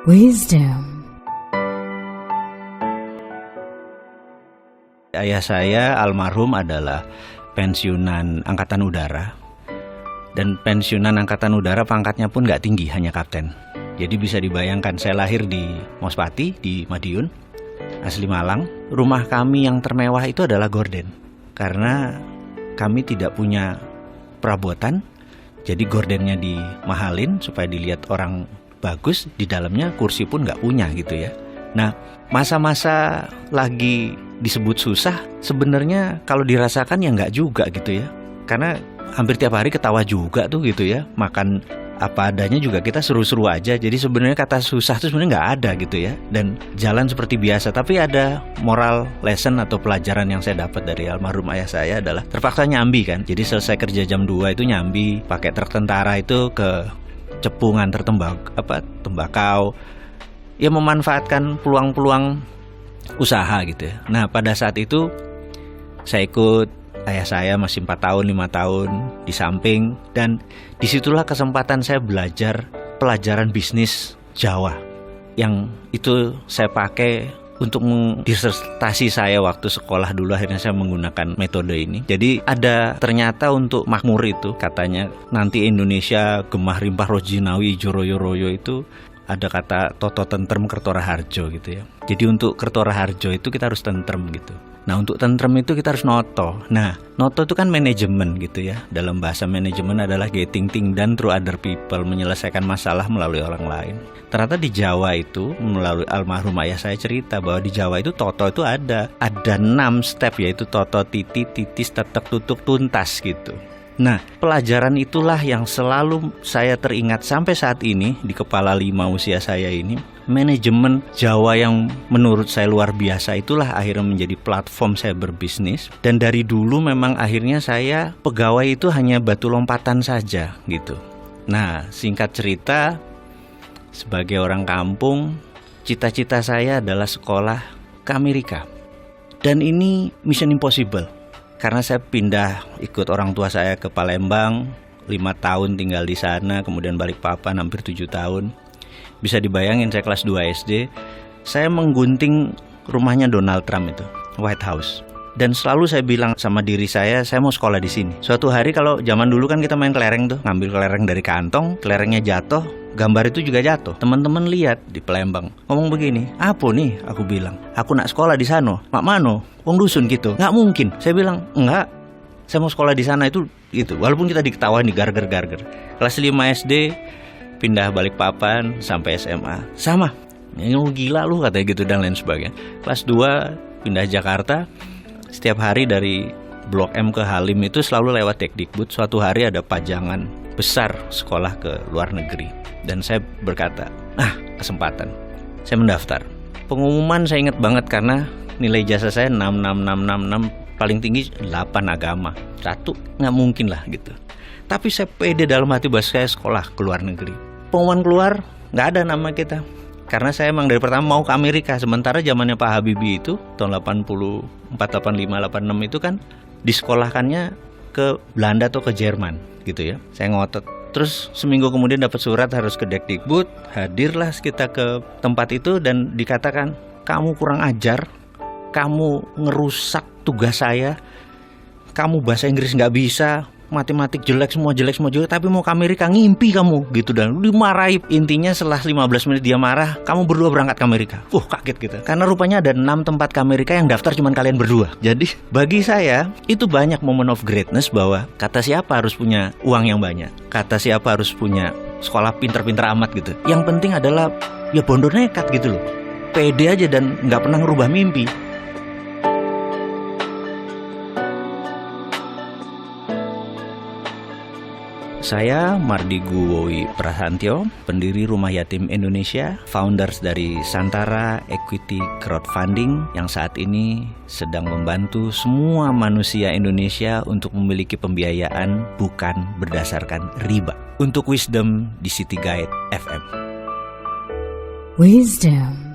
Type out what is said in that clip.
Wisdom. Ayah saya almarhum adalah pensiunan Angkatan Udara. Dan pensiunan Angkatan Udara pangkatnya pun nggak tinggi, hanya kapten. Jadi bisa dibayangkan, saya lahir di Mospati, di Madiun, asli Malang. Rumah kami yang termewah itu adalah gorden. Karena kami tidak punya perabotan, jadi gordennya dimahalin supaya dilihat orang bagus. Di dalamnya kursi pun nggak punya gitu ya. Nah, masa-masa lagi disebut susah, sebenarnya kalau dirasakan ya nggak juga gitu ya. Karena hampir tiap hari ketawa juga tuh gitu ya. Makan apa adanya juga kita seru-seru aja. Jadi sebenarnya kata susah tuh sebenarnya nggak ada gitu ya. Dan jalan seperti biasa. Tapi ada moral lesson atau pelajaran yang saya dapat dari almarhum ayah saya adalah terpaksa nyambi kan. Jadi selesai kerja jam 2 itu nyambi, pakai truk tentara itu ke cepungan tembakau. Ya memanfaatkan peluang-peluang usaha gitu ya. Nah pada saat itu saya ikut ayah saya masih 4 tahun, 5 tahun di samping. Dan disitulah kesempatan saya belajar pelajaran bisnis Jawa. Yang itu saya pakai untuk disertasi saya waktu sekolah dulu. Akhirnya saya menggunakan metode ini. Jadi ada ternyata untuk makmur itu katanya nanti Indonesia gemah rimpah rojinawi joroyo royo itu ada kata toto tentrem kertora harjo gitu ya. Jadi untuk kertora harjo itu kita harus tentrem gitu. Nah untuk tentrem itu kita harus noto. Nah noto itu kan manajemen gitu ya. Dalam bahasa manajemen adalah getting things done through other people, menyelesaikan masalah melalui orang lain. Ternyata di Jawa itu melalui almarhum ayah saya cerita bahwa di Jawa itu toto itu ada 6 step, yaitu toto, titi, titis, tetek, tutuk, tuntas gitu. Nah, pelajaran itulah yang selalu saya teringat sampai saat ini di kepala 5 usia saya ini. Manajemen Jawa yang menurut saya luar biasa itulah akhirnya menjadi platform saya berbisnis. Dan dari dulu memang akhirnya saya pegawai itu hanya batu lompatan saja gitu. Nah, singkat cerita, sebagai orang kampung, cita-cita saya adalah sekolah ke Amerika. Dan ini mission impossible. Karena saya pindah ikut orang tua saya ke Palembang, 5 tahun tinggal di sana, kemudian balik papan hampir 7 tahun. Bisa dibayangin saya kelas 2 SD, saya menggunting rumahnya Donald Trump itu, White House. Dan selalu saya bilang sama diri saya mau sekolah di sini. Suatu hari kalau zaman dulu kan kita main kelereng tuh, ngambil kelereng dari kantong, kelerengnya jatuh, gambar itu juga jatuh. Teman-teman lihat di Palembang, ngomong begini, apa nih? Aku bilang, aku nak sekolah di sana. Mak mano? Wong dusun gitu. Nggak mungkin. Saya bilang, enggak. Saya mau sekolah di sana itu gitu. Walaupun kita diketawain di garger-garger. Kelas 5 SD pindah Balikpapan sampai SMA. Sama. Ini lu gila lu katanya gitu dan lain sebagainya. Kelas 2 pindah Jakarta. Setiap hari dari Blok M ke Halim itu selalu lewat Dekdikbud. Suatu hari ada pajangan besar sekolah ke luar negeri. Dan saya berkata, kesempatan. Saya mendaftar. Pengumuman saya ingat banget karena nilai ijazah saya 6, paling tinggi 8 agama. 1 nggak mungkin lah gitu. Tapi saya pede dalam hati bahwa saya sekolah ke luar negeri. Pengumuman keluar, nggak ada nama kita. Karena saya emang dari pertama mau ke Amerika. Sementara zamannya Pak Habibie itu tahun 84, 85, 86 itu kan disekolahkannya ke Belanda atau ke Jerman gitu ya. Saya ngotot. Terus seminggu kemudian dapat surat harus ke Dekdikbud. Hadirlah kita ke tempat itu dan dikatakan, kamu kurang ajar, kamu ngerusak tugas saya, kamu bahasa Inggris nggak bisa, matematik jelek semua, tapi mau ke Amerika, ngimpi kamu gitu. Dan dimarahi. Intinya setelah 15 menit dia marah, kamu berdua berangkat ke Amerika. Kaget gitu. Karena rupanya ada 6 tempat ke Amerika yang daftar cuman kalian berdua. Jadi bagi saya itu banyak moment of greatness bahwa kata siapa harus punya uang yang banyak, kata siapa harus punya sekolah pinter-pinter amat gitu. Yang penting adalah ya bondo nekat gitu loh. Pede aja dan gak pernah ngerubah mimpi. Saya Mardi Guwowi Prahantyo, pendiri Rumah Yatim Indonesia, founders dari Santara Equity Crowdfunding yang saat ini sedang membantu semua manusia Indonesia untuk memiliki pembiayaan bukan berdasarkan riba. Untuk Wisdom di City Guide FM. Wisdom.